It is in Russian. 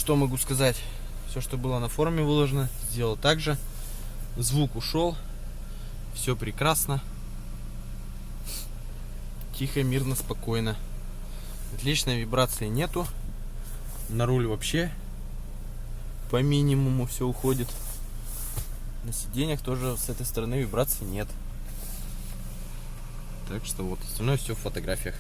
что могу сказать? Все, что было на форуме выложено, сделал так же. Звук ушел. Все прекрасно. Тихо, мирно, спокойно. Отличной вибрации нету. На руль вообще по минимуму все уходит. На сиденьях тоже с этой стороны вибраций нет. Так что вот, остальное все в фотографиях.